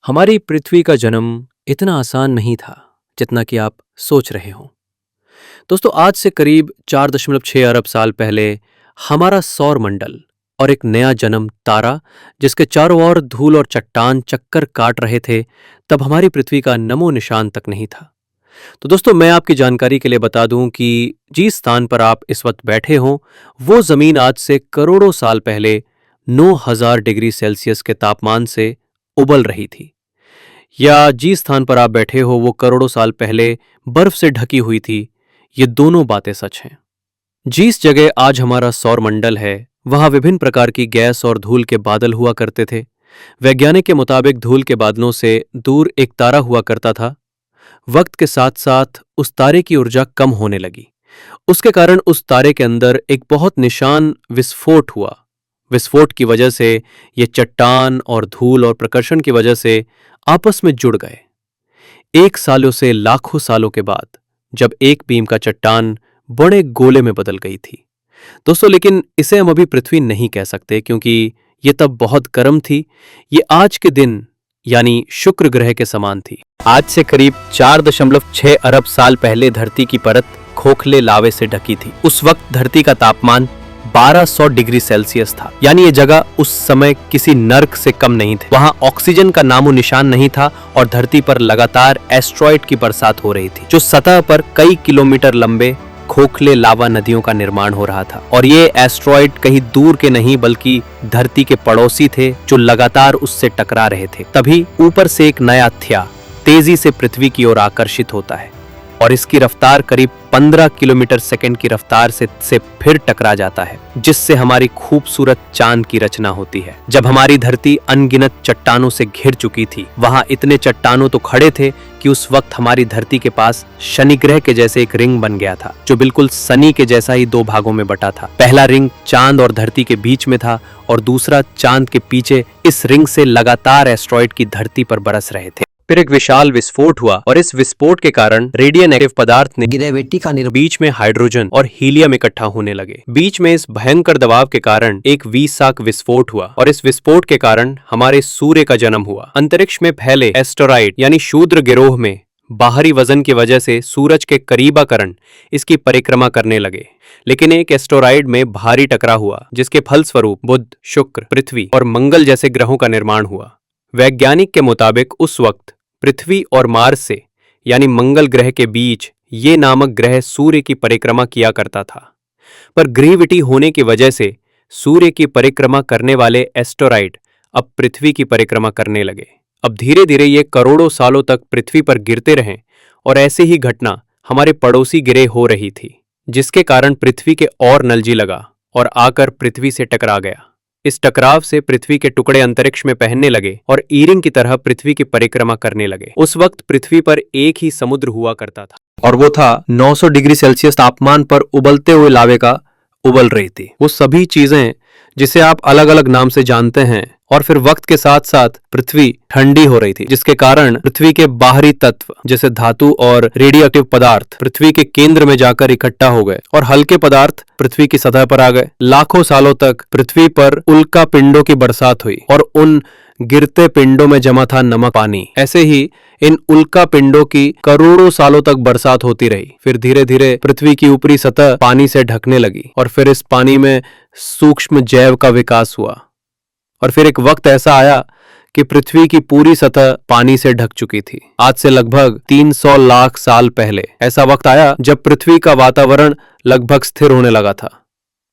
हमारी पृथ्वी का जन्म इतना आसान नहीं था जितना कि आप सोच रहे हो। दोस्तों, आज से करीब 4.6 अरब साल पहले हमारा सौर मंडल और एक नया जन्म तारा, जिसके चारों ओर धूल और चट्टान चक्कर काट रहे थे, तब हमारी पृथ्वी का नमो निशान तक नहीं था। तो दोस्तों, मैं आपकी जानकारी के लिए बता दूं कि जिस स्थान पर आप इस वक्त बैठे हों, वो जमीन आज से करोड़ों साल पहले 9000 डिग्री सेल्सियस के तापमान से उबल रही थी। या जिस स्थान पर आप बैठे हो वो करोड़ों साल पहले बर्फ से ढकी हुई थी। ये दोनों बातें सच हैं। जिस जगह आज हमारा सौर मंडल है, वहां विभिन्न प्रकार की गैस और धूल के बादल हुआ करते थे। वैज्ञानिक के मुताबिक धूल के बादलों से दूर एक तारा हुआ करता था। वक्त के साथ साथ उस तारे की ऊर्जा कम होने लगी। उसके कारण उस तारे के अंदर एक बहुत निशान विस्फोट हुआ। विस्फोट की वजह से ये चट्टान और धूल और प्रकर्षण की वजह से आपस में जुड़ गए। एक सालों से लाखों सालों के बाद जब एक बीम का चट्टान बड़े गोले में बदल गई थी। दोस्तों, लेकिन इसे हम अभी पृथ्वी नहीं कह सकते, क्योंकि ये तब बहुत गर्म थी। ये आज के दिन यानी शुक्र ग्रह के समान थी। आज से करीब 4.6 अरब साल पहले धरती की परत खोखले लावे से ढकी थी। उस वक्त धरती का तापमान 1200 डिग्री सेल्सियस था, यानी ये जगह उस समय किसी नर्क से कम नहीं थी। वहाँ ऑक्सीजन का नामो निशान नहीं था और धरती पर लगातार एस्ट्रॉइड की बरसात हो रही थी, जो सतह पर कई किलोमीटर लंबे खोखले लावा नदियों का निर्माण हो रहा था। और ये एस्ट्रॉइड कहीं दूर के नहीं बल्कि धरती के पड़ोसी थे, जो लगातार उससे टकरा रहे थे। तभी ऊपर से एक नया हत्या तेजी से पृथ्वी की ओर आकर्षित होता है और इसकी रफ्तार करीब 15 किलोमीटर सेकंड की रफ्तार से फिर टकरा जाता है, जिससे हमारी खूबसूरत चांद की रचना होती है। जब हमारी धरती अनगिनत चट्टानों से घिर चुकी थी, वहां इतने चट्टानों तो खड़े थे कि उस वक्त हमारी धरती के पास शनि ग्रह के जैसे एक रिंग बन गया था, जो बिल्कुल शनि के जैसा ही दो भागों में बटा था। पहला रिंग चांद और धरती के बीच में था और दूसरा चांद के पीछे। इस रिंग से लगातार एस्ट्रॉइड की धरती पर बरस रहे थे। फिर एक विशाल विस्फोट हुआ और इस विस्फोट के कारण रेडिएशन एक्टिव पदार्थ ने ग्रेविटी का बीच में हाइड्रोजन और हीलियम इकट्ठा होने लगे। बीच में इस भयंकर दबाव के कारण एक विशाख विस्फोट हुआ और इस विस्फोट के कारण हमारे सूर्य का जन्म हुआ। अंतरिक्ष में फैले एस्टेरॉइड यानी शूद्र गिरोह में बाहरी वजन की वजह से सूरज के करीबाकरण इसकी परिक्रमा करने लगे। लेकिन एक एस्टेरॉइड में भारी टकराव हुआ, जिसके फलस्वरूप बुध, शुक्र, पृथ्वी और मंगल जैसे ग्रहों का निर्माण हुआ। वैज्ञानिक के मुताबिक उस वक्त पृथ्वी और मार्स से यानी मंगल ग्रह के बीच ये नामक ग्रह सूर्य की परिक्रमा किया करता था, पर ग्रेविटी होने की वजह से सूर्य की परिक्रमा करने वाले एस्टेरॉइड अब पृथ्वी की परिक्रमा करने लगे। अब धीरे धीरे ये करोड़ों सालों तक पृथ्वी पर गिरते रहे और ऐसी ही घटना हमारे पड़ोसी ग्रह हो रही थी, जिसके कारण पृथ्वी के और नलजी लगा और आकर पृथ्वी से टकरा गया। इस टकराव से पृथ्वी के टुकड़े अंतरिक्ष में पहनने लगे और ईरिंग की तरह पृथ्वी की परिक्रमा करने लगे। उस वक्त पृथ्वी पर एक ही समुद्र हुआ करता था और वो था 900 डिग्री सेल्सियस तापमान पर उबलते हुए लावे का उबल रही थी। वो सभी चीजें जिसे आप अलग अलग नाम से जानते हैं। और फिर वक्त के साथ साथ पृथ्वी ठंडी हो रही थी, जिसके कारण पृथ्वी के बाहरी तत्व जैसे धातु और रेडियोएक्टिव पदार्थ पृथ्वी के केंद्र में जाकर इकट्ठा हो गए और हल्के पदार्थ पृथ्वी की सतह पर आ गए। लाखों सालों तक पृथ्वी पर उल्का पिंडों की बरसात हुई और उन गिरते पिंडों में जमा था नमक पानी। ऐसे ही इन उल्का पिंडों की करोड़ों सालों तक बरसात होती रही। फिर धीरे धीरे पृथ्वी की ऊपरी सतह पानी से ढकने लगी और फिर इस पानी में सूक्ष्म जैव का विकास हुआ। और फिर एक वक्त ऐसा आया कि पृथ्वी की पूरी सतह पानी से ढक चुकी थी। आज से लगभग 300 लाख साल पहले ऐसा वक्त आया जब पृथ्वी का वातावरण लगभग स्थिर होने लगा था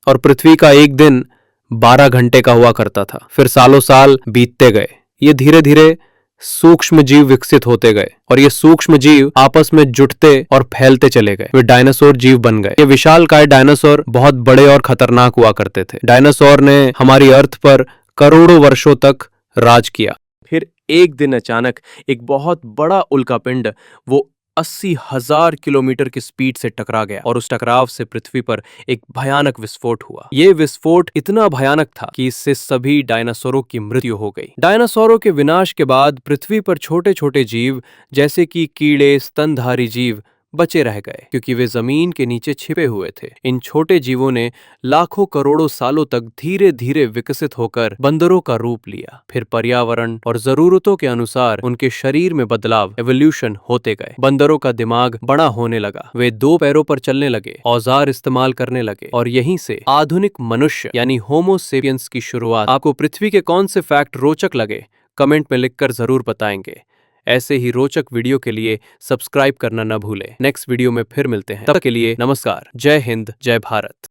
और पृथ्वी का एक दिन 12 घंटे का हुआ करता था। फिर सालों साल बीतते गए। ये धीरे धीरे सूक्ष्म जीव विकसित होते गए और ये सूक्ष्म जीव आपस में जुटते और फैलते चले गए। वे डायनासोर जीव बन गए। ये विशालकाय डायनासोर बहुत बड़े और खतरनाक हुआ करते थे। डायनासोर ने हमारी अर्थ पर करोड़ों वर्षों तक राज किया। फिर एक दिन अचानक एक बहुत बड़ा उल्कापिंड वो 80,000 किलोमीटर की स्पीड से टकरा गया और उस टकराव से पृथ्वी पर एक भयानक विस्फोट हुआ। ये विस्फोट इतना भयानक था कि इससे सभी डायनासोरों की मृत्यु हो गई। डायनासोरों के विनाश के बाद पृथ्वी पर छोटे छोटे जीव जैसे कि कीड़े, स्तनधारी जीव बचे रह गए क्योंकि वे जमीन के नीचे छिपे हुए थे। इन छोटे जीवों ने लाखों करोड़ों सालों तक धीरे धीरे विकसित होकर बंदरों का रूप लिया। फिर पर्यावरण और जरूरतों के अनुसार उनके शरीर में बदलाव एवोल्यूशन होते गए। बंदरों का दिमाग बड़ा होने लगा, वे 2 पैरों पर चलने लगे, औजार इस्तेमाल करने लगे और यहीं से आधुनिक मनुष्य यानी होमो सेपियंस की शुरुआत। आपको पृथ्वी के कौन से फैक्ट रोचक लगे कमेंट में लिखकर जरूर बताएंगे। ऐसे ही रोचक वीडियो के लिए सब्सक्राइब करना न भूलें। नेक्स्ट वीडियो में फिर मिलते हैं, तब तक के लिए नमस्कार। जय हिंद, जय भारत।